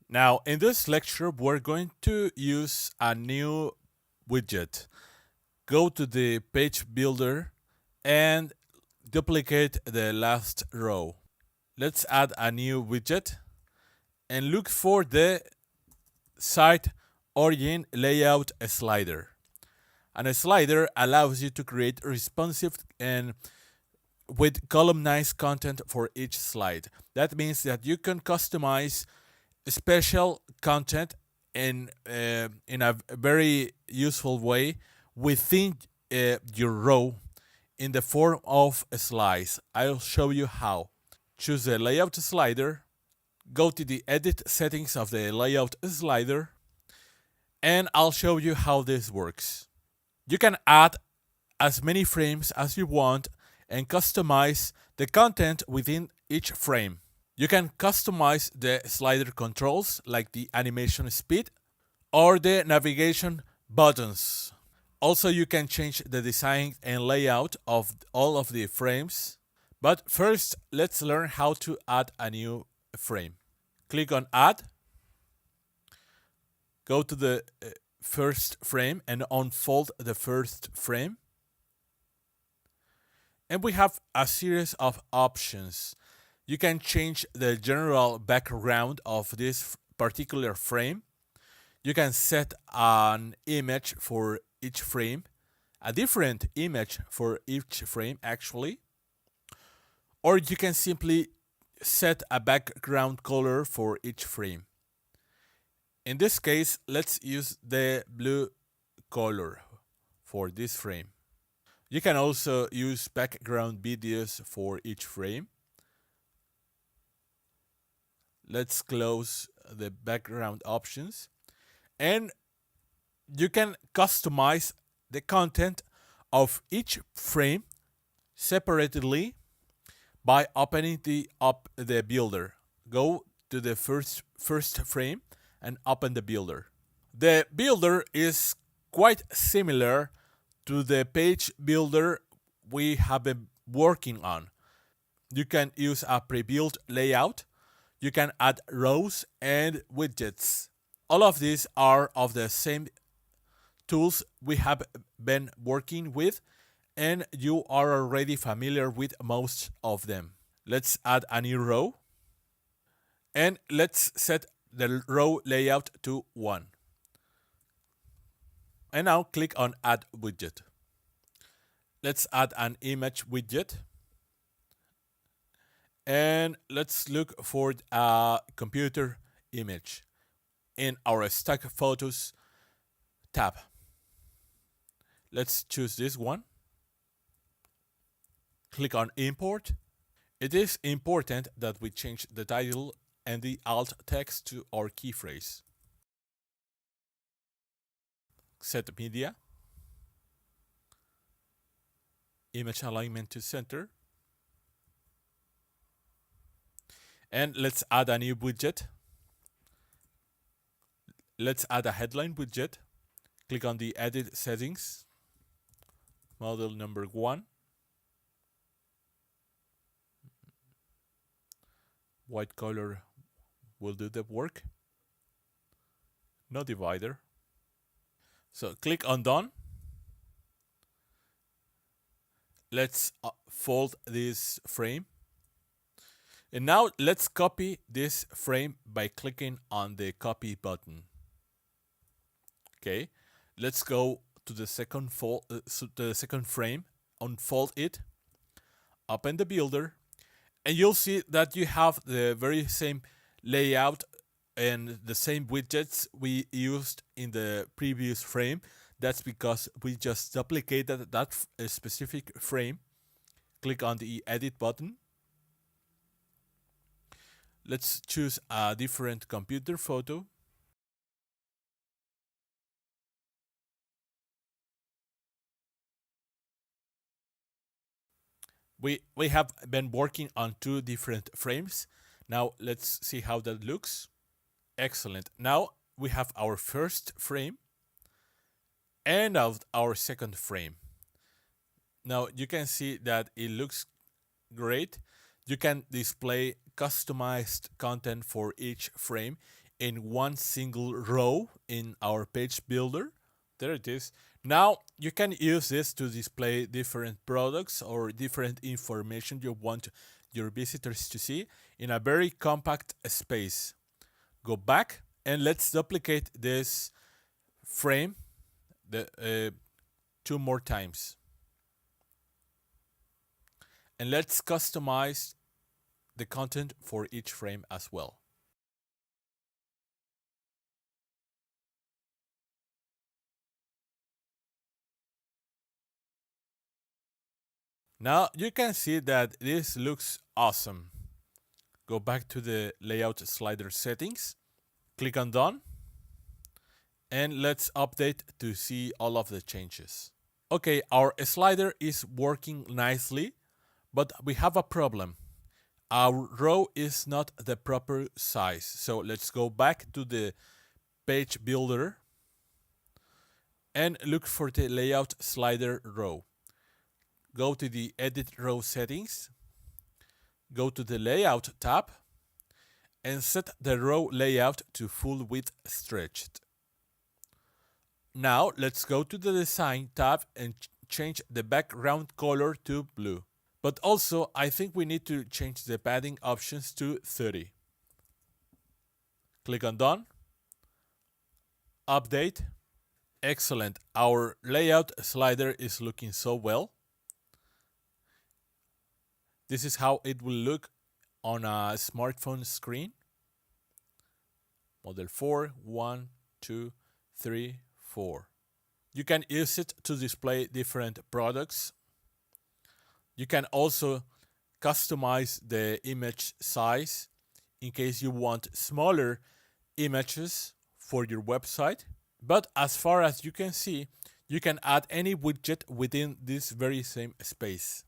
Now, in this lecture, we're going to use a new widget. Go to the page builder and duplicate the last row. Let's add a new widget and look for the site origin layout slider. And a slider allows you to create responsive and with columnized content for each slide. That means that you can customize special content in a very useful way within your row in the form of a slice. I'll show you how. Choose the layout slider, go to the edit settings of the layout slider, and I'll show you how this works. You can add as many frames as you want and customize the content within each frame. You can customize the slider controls like the animation speed or the navigation buttons. Also, you can change the design and layout of all of the frames. But first, let's learn how to add a new frame. Click on Add, go to the first frame and unfold the first frame. And we have a series of options. You can change the general background of this particular frame. You can set an image for each frame, a different image for each frame actually. Or you can simply set a background color for each frame. In this case, let's use the blue color for this frame. You can also use background videos for each frame. Let's close the background options. And you can customize the content of each frame separately by opening the builder. Go to the first frame and open the builder. The builder is quite similar to the page builder we have been working on. You can use a pre-built layout. You can add rows and widgets. All of these are of the same tools we have been working with, and you are already familiar with most of them. Let's add a new row, and let's set the row layout to 1. And now click on Add Widget. Let's add an image widget. And let's look for a computer image in our Stock Photos tab. Let's choose this one. Click on Import. It is important that we change the title and the alt text to our key phrase. Set media. Image alignment to center. And let's add a new widget. Let's add a headline widget. Click on the edit settings. Model number 1. White color will do the work. No divider. So click on Done. Let's fold this frame. And now let's copy this frame by clicking on the copy button. Okay, let's go to the second frame, unfold it, open the builder, and you'll see that you have the very same layout and the same widgets we used in the previous frame. That's because we just duplicated that specific frame. Click on the edit button. Let's choose a different computer photo. We have been working on 2 different frames. Now let's see how that looks. Excellent. Now we have our first frame and our second frame. Now you can see that it looks great. You can display customized content for each frame in one single row in our page builder. There it is. Now you can use this to display different products or different information you want your visitors to see in a very compact space. Go back and let's duplicate this frame two more times. And let's customize the content for each frame as well. Now you can see that this looks awesome. Go back to the layout slider settings, click on done, and let's update to see all of the changes. Okay, our slider is working nicely, but we have a problem. Our row is not the proper size. So let's go back to the page builder and look for the layout slider row. Go to the edit row settings, go to the layout tab, and set the row layout to full width stretched. Now let's go to the design tab and change the background color to blue. But also I think we need to change the padding options to 30. Click on done, update. Excellent, our layout slider is looking so well. This is how it will look on a smartphone screen. Model 4, 1, 2, 3, 4. You can use it to display different products. You can also customize the image size in case you want smaller images for your website. But as far as you can see, you can add any widget within this very same space.